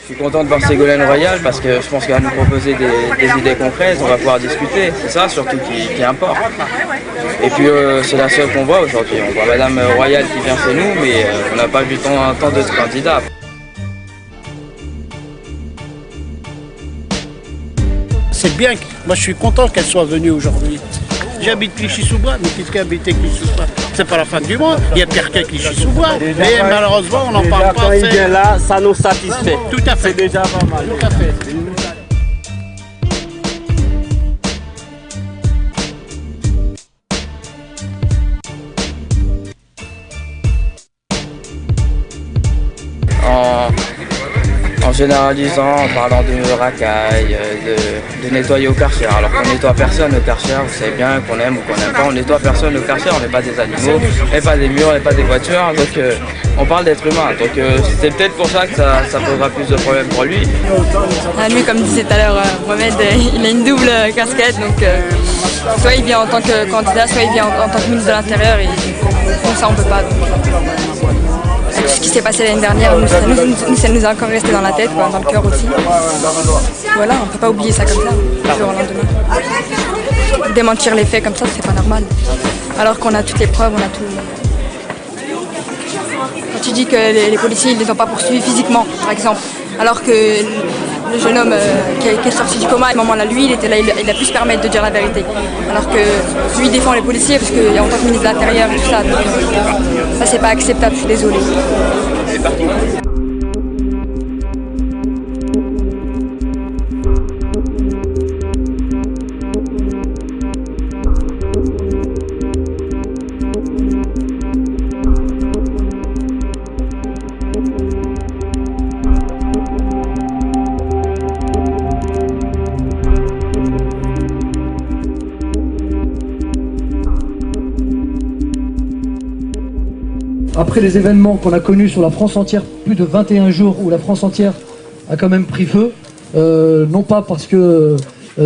Je suis content de voir Ségolène Royal parce que je pense qu'elle va nous proposer des idées concrètes, on va pouvoir discuter, c'est ça surtout qui importe. Et puis c'est la seule qu'on voit aujourd'hui, on voit Madame Royal qui vient chez nous, mais on n'a pas vu tant d'autres candidats. C'est bien, moi je suis content qu'elle soit venue aujourd'hui. J'habite Clichy-sous-Bois, mais qu'est-ce qu'habiter Clichy-sous-Bois? C'est pas la fin du monde, il y a pire que Clichy-sous-Bois. Mais malheureusement, on n'en parle pas assez. Quand il vient là, ça nous satisfait. Tout à fait. C'est déjà pas mal. Tout à fait. En généralisant, en parlant de racailles, de nettoyer au Karcher. Alors qu'on nettoie personne au Karcher, vous savez bien qu'on aime ou qu'on n'aime pas, on nettoie personne au Karcher, on n'est pas des animaux, on n'est pas des murs, on n'est pas des voitures, donc on parle d'être humain. Donc c'est peut-être pour ça que ça posera plus de problèmes pour lui. Lui, comme disait tout à l'heure Mohamed, il a une double casquette, donc soit il vient en tant que candidat, soit il vient en tant que ministre de l'Intérieur, et donc ça on peut pas. Ce qui s'est passé l'année dernière, ça nous a encore resté dans la tête, quoi, dans le cœur aussi. Voilà, on ne peut pas oublier ça comme ça, du jour au lendemain. Démentir les faits comme ça, c'est pas normal. Alors qu'on a toutes les preuves, on a tout. Quand tu dis que les policiers ne les ont pas poursuivis physiquement, par exemple, alors que le jeune homme qui est sorti du coma, à ce moment-là, lui, il était là, il a pu se permettre de dire la vérité. Alors que lui défend les policiers parce qu'il est en tant que ministre de l'Intérieur et tout ça. Donc, ça, c'est pas acceptable, je suis désolée. Après les événements qu'on a connus sur la France entière, plus de 21 jours où la France entière a quand même pris feu, non pas parce que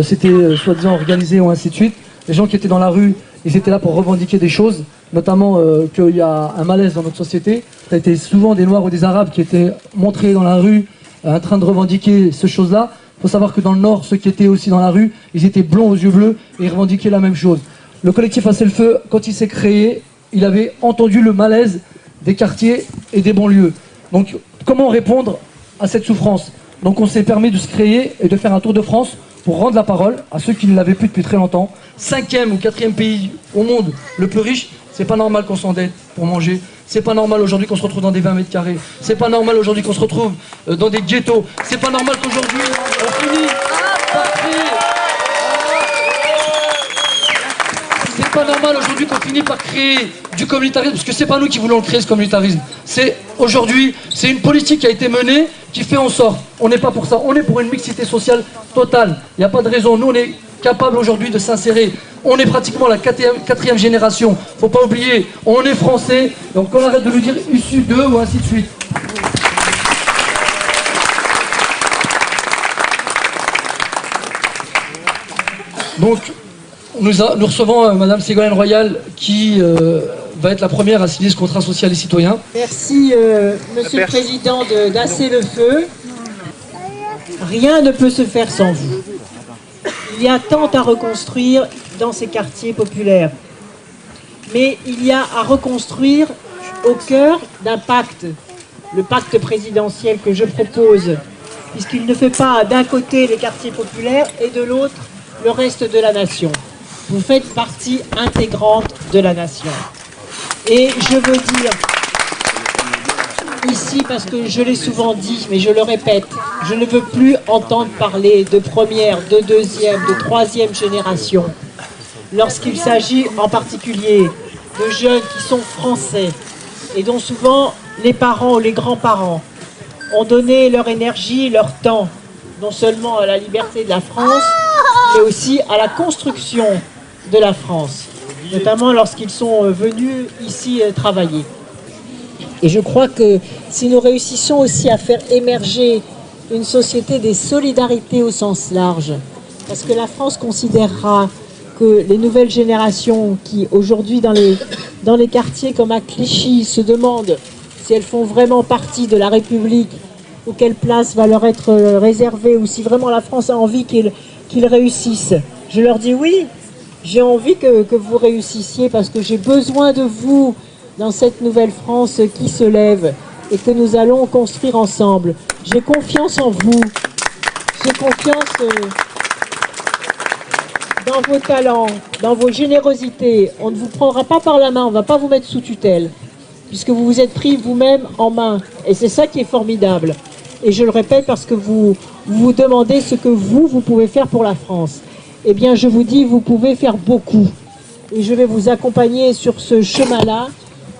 c'était soi-disant organisé ou ainsi de suite, les gens qui étaient dans la rue, ils étaient là pour revendiquer des choses, notamment qu'il y a un malaise dans notre société. Ça a été souvent des Noirs ou des Arabes qui étaient montrés dans la rue en train de revendiquer ces choses-là. Il faut savoir que dans le Nord, ceux qui étaient aussi dans la rue, ils étaient blonds aux yeux bleus et ils revendiquaient la même chose. Le collectif Assez le Feu, quand il s'est créé, il avait entendu le malaise des quartiers et des banlieues. Donc comment répondre à cette souffrance? Donc on s'est permis de se créer et de faire un tour de France pour rendre la parole à ceux qui ne l'avaient plus depuis très longtemps. 5e ou 4e pays au monde le plus riche, c'est pas normal qu'on s'endette pour manger. C'est pas normal aujourd'hui qu'on se retrouve dans des 20 mètres carrés. C'est pas normal aujourd'hui qu'on se retrouve dans des ghettos. C'est pas normal qu'aujourd'hui on finit par créer. C'est pas normal aujourd'hui qu'on finit par créer du communautarisme, parce que c'est pas nous qui voulons créer ce communautarisme. C'est aujourd'hui, c'est une politique qui a été menée, qui fait en sorte. On n'est pas pour ça, on est pour une mixité sociale totale. Il n'y a pas de raison. Nous, on est capable aujourd'hui de s'insérer. On est pratiquement la quatrième génération. Faut pas oublier, on est français, donc on arrête de nous dire issu d'eux ou ainsi de suite. Donc, nous recevons Madame Ségolène Royal qui va être la première à signer ce contrat social et citoyen. Merci Monsieur le Président d'Assez le Feu. Rien ne peut se faire sans vous. Il y a tant à reconstruire dans ces quartiers populaires. Mais il y a à reconstruire au cœur d'un pacte, le pacte présidentiel que je propose, puisqu'il ne fait pas d'un côté les quartiers populaires et de l'autre le reste de la nation. Vous faites partie intégrante de la nation. Et je veux dire, ici, parce que je l'ai souvent dit, mais je le répète, je ne veux plus entendre parler de première, de deuxième, de troisième génération, lorsqu'il s'agit en particulier de jeunes qui sont français, et dont souvent les parents ou les grands-parents ont donné leur énergie, leur temps, non seulement à la liberté de la France, mais aussi à la construction de la France, notamment lorsqu'ils sont venus ici travailler. Et je crois que si nous réussissons aussi à faire émerger une société des solidarités au sens large, parce que la France considérera que les nouvelles générations qui aujourd'hui dans les quartiers comme à Clichy se demandent si elles font vraiment partie de la République ou quelle place va leur être réservée, ou si vraiment la France a envie qu'ils réussissent. Je leur dis oui, j'ai envie que vous réussissiez parce que j'ai besoin de vous dans cette nouvelle France qui se lève et que nous allons construire ensemble. J'ai confiance en vous, j'ai confiance dans vos talents, dans vos générosités. On ne vous prendra pas par la main, on ne va pas vous mettre sous tutelle, puisque vous vous êtes pris vous-même en main. Et c'est ça qui est formidable. Et je le répète parce que vous vous demandez ce que vous pouvez faire pour la France. Eh bien, je vous dis, vous pouvez faire beaucoup. Et je vais vous accompagner sur ce chemin-là.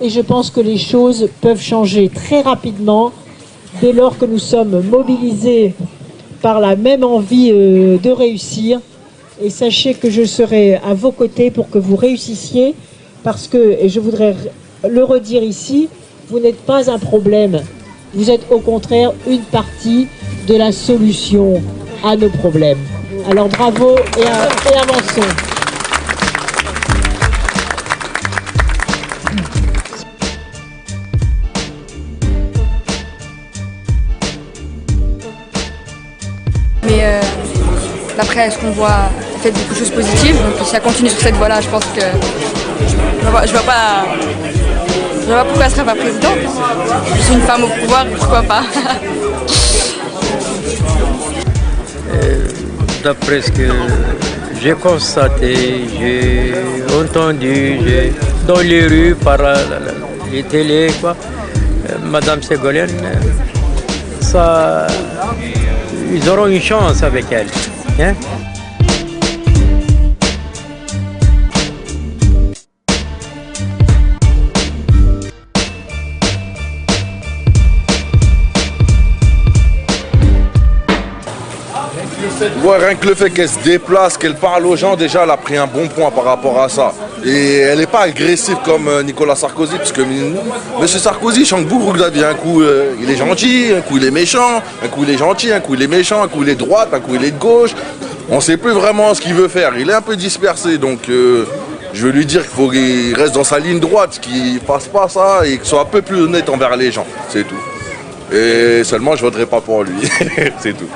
Et je pense que les choses peuvent changer très rapidement dès lors que nous sommes mobilisés par la même envie de réussir. Et sachez que je serai à vos côtés pour que vous réussissiez, parce que, et je voudrais le redire ici, vous n'êtes pas un problème. Vous êtes au contraire une partie de la solution à nos problèmes. Alors bravo et avançons. Mais d'après ce qu'on voit, elle fait beaucoup de choses positives. Donc si elle continue sur cette voie-là, je pense que je vois pas pourquoi elle ne serait pas présidente. Je suis une femme au pouvoir, pourquoi pas. D'après ce que j'ai constaté, j'ai entendu dans les rues, par les télés, quoi, Madame Ségolène, ça, ils auront une chance avec elle. Hein? Ouais, rien que le fait qu'elle se déplace, qu'elle parle aux gens, déjà elle a pris un bon point par rapport à ça. Et elle n'est pas agressive comme Nicolas Sarkozy, parce que M. Sarkozy change beaucoup de vie. Un coup il est gentil, un coup il est méchant, un coup il est gentil, un coup il est méchant, un coup il est de droite, un coup il est de gauche. On ne sait plus vraiment ce qu'il veut faire. Il est un peu dispersé, donc je veux lui dire qu'il faut qu'il reste dans sa ligne droite, qu'il ne fasse pas ça et qu'il soit un peu plus honnête envers les gens. C'est tout. Et seulement je ne voterai pas pour lui, c'est tout.